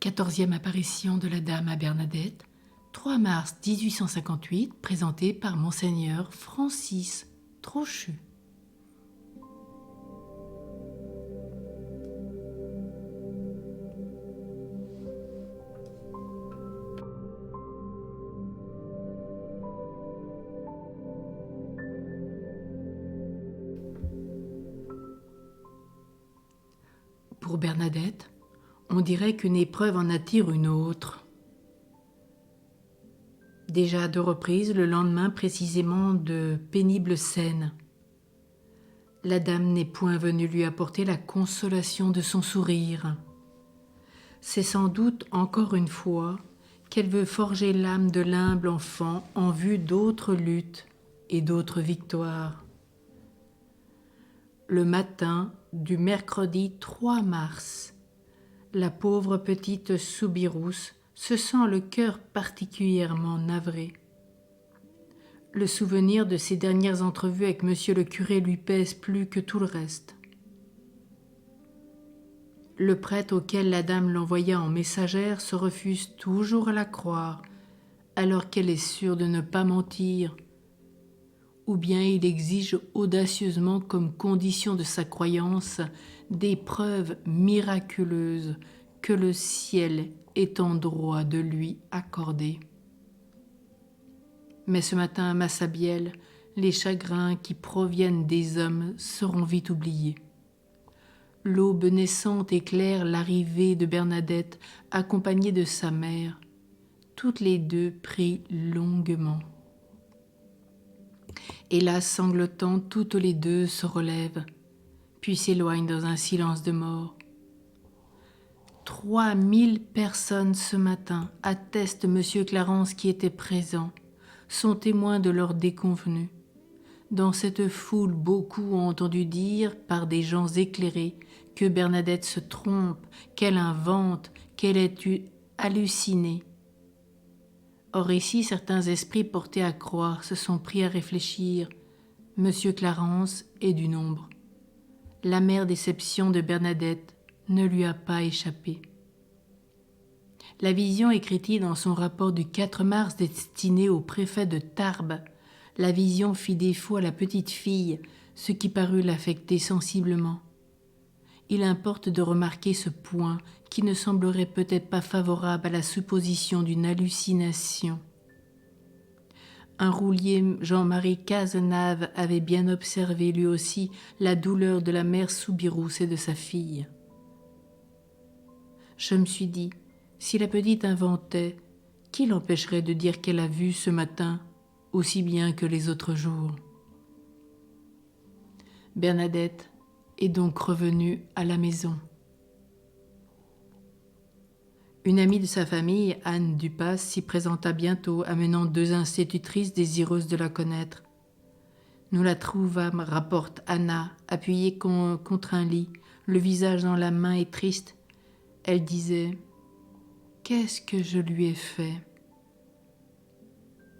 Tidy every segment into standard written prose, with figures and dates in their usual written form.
14e apparition de la Dame à Bernadette, 3 mars 1858, présentée par Monseigneur Francis Trochu. Pour Bernadette, on dirait qu'une épreuve en attire une autre. Déjà à 2 reprises, le lendemain précisément de pénibles scènes. La dame n'est point venue lui apporter la consolation de son sourire. C'est sans doute encore une fois qu'elle veut forger l'âme de l'humble enfant en vue d'autres luttes et d'autres victoires. Le matin du mercredi 3 mars, la pauvre petite Soubirous se sent le cœur particulièrement navré. Le souvenir de ses dernières entrevues avec monsieur le curé lui pèse plus que tout le reste. Le prêtre auquel la dame l'envoya en messagère se refuse toujours à la croire, alors qu'elle est sûre de ne pas mentir. Ou bien il exige audacieusement comme condition de sa croyance des preuves miraculeuses que le ciel est en droit de lui accorder. Mais ce matin à Massabielle, les chagrins qui proviennent des hommes seront vite oubliés. L'aube naissante éclaire l'arrivée de Bernadette accompagnée de sa mère. Toutes les deux prient longuement. Hélas, sanglotant, toutes les deux se relèvent, puis s'éloignent dans un silence de mort. 3000 personnes ce matin, attestent M. Clarence qui était présent, sont témoins de leur déconvenue. Dans cette foule, beaucoup ont entendu dire, par des gens éclairés, que Bernadette se trompe, qu'elle invente, qu'elle est hallucinée. Or ici, certains esprits portés à croire se sont pris à réfléchir. Monsieur Clarence est du nombre. L'amère déception de Bernadette ne lui a pas échappé. La vision écrite dans son rapport du 4 mars destiné au préfet de Tarbes, la vision fit défaut à la petite fille, ce qui parut l'affecter sensiblement. Il importe de remarquer ce point qui ne semblerait peut-être pas favorable à la supposition d'une hallucination. Un roulier, Jean-Marie Cazenave, avait bien observé lui aussi la douleur de la mère Soubirous et de sa fille. Je me suis dit, si la petite inventait, qui l'empêcherait de dire qu'elle a vu ce matin aussi bien que les autres jours? Bernadette est donc revenue à la maison. Une amie de sa famille, Anne Dupas, s'y présenta bientôt, amenant 2 institutrices désireuses de la connaître. Nous la trouvâmes, rapporte Anna, appuyée contre un lit, le visage dans la main et triste. Elle disait « Qu'est-ce que je lui ai fait ?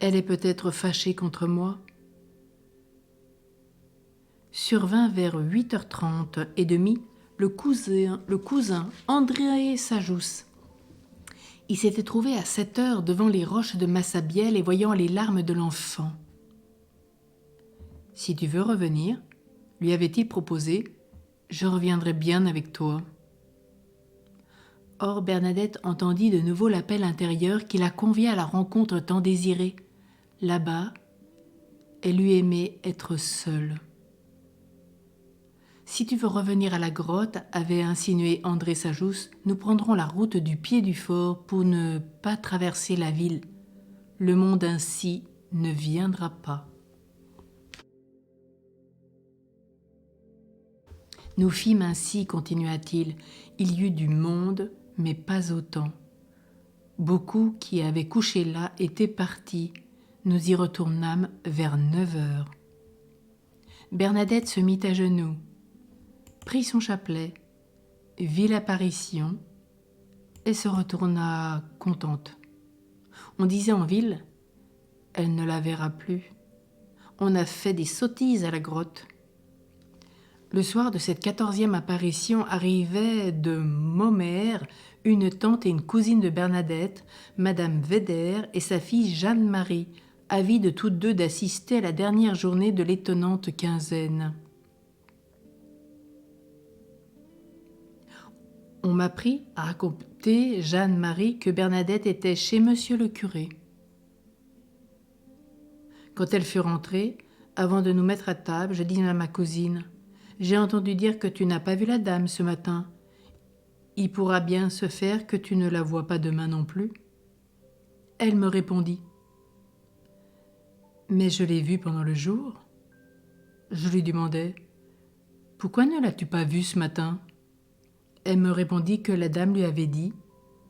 Elle est peut-être fâchée contre moi ?» Survint vers 8h30 et demie le cousin André Sajous. Il s'était trouvé à 7h devant les roches de Massabielle et voyant les larmes de l'enfant. « Si tu veux revenir, lui avait-il proposé, je reviendrai bien avec toi. » Or Bernadette entendit de nouveau l'appel intérieur qui la conviait à la rencontre tant désirée. Là-bas, elle eût aimé être seule. « Si tu veux revenir à la grotte, avait insinué André Sajous, nous prendrons la route du pied du fort pour ne pas traverser la ville. Le monde ainsi ne viendra pas. » Nous fîmes ainsi, continua-t-il, il y eut du monde, mais pas autant. Beaucoup qui avaient couché là étaient partis. Nous y retournâmes vers 9h. Bernadette se mit à genoux, prit son chapelet, vit l'apparition et se retourna contente. On disait en ville, elle ne la verra plus. On a fait des sottises à la grotte. Le soir de cette 14e apparition arrivaient de Momère une tante et une cousine de Bernadette, Madame Vedder et sa fille Jeanne-Marie, avides toutes deux d'assister à la dernière journée de l'étonnante quinzaine. On m'apprit à raconter Jeanne-Marie que Bernadette était chez monsieur le curé. Quand elle fut rentrée, avant de nous mettre à table, je dis à ma cousine « J'ai entendu dire que tu n'as pas vu la dame ce matin. Il pourra bien se faire que tu ne la vois pas demain non plus. » Elle me répondit « Mais je l'ai vue pendant le jour. » Je lui demandai « Pourquoi ne l'as-tu pas vue ce matin ?» Elle me répondit que la dame lui avait dit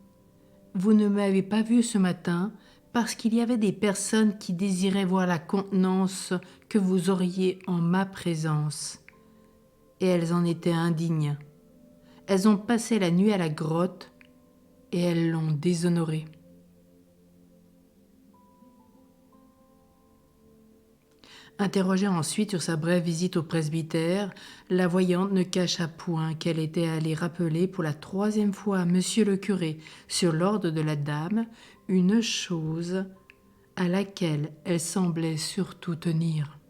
« Vous ne m'avez pas vue ce matin parce qu'il y avait des personnes qui désiraient voir la contenance que vous auriez en ma présence. » Et elles en étaient indignes. Elles ont passé la nuit à la grotte et elles l'ont déshonorée. Interrogée ensuite sur sa brève visite au presbytère, la voyante ne cacha point qu'elle était allée rappeler pour la 3e fois à monsieur le curé, sur l'ordre de la dame, une chose à laquelle elle semblait surtout tenir. «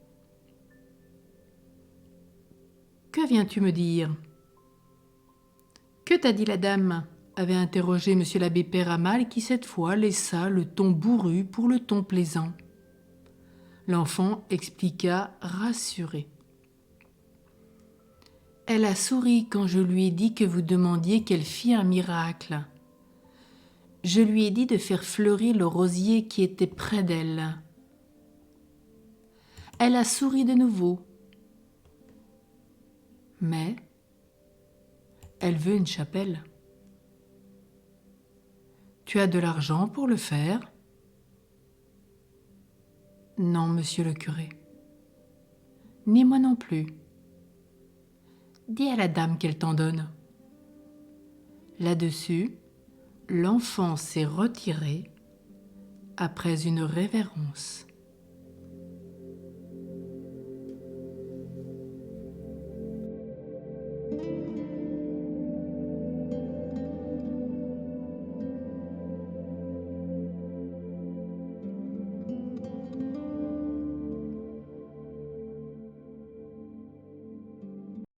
Que viens-tu me dire ?»« Que t'a dit la dame ?» avait interrogé monsieur l'abbé Péramal, qui cette fois laissa le ton bourru pour le ton plaisant. L'enfant expliqua rassuré. « Elle a souri quand je lui ai dit que vous demandiez qu'elle fît un miracle. Je lui ai dit de faire fleurir le rosier qui était près d'elle. Elle a souri de nouveau. Mais elle veut une chapelle. Tu as de l'argent pour le faire ? Non, monsieur le curé. Ni moi non plus. Dis à la dame qu'elle t'en donne. Là-dessus, l'enfant s'est retiré après une révérence.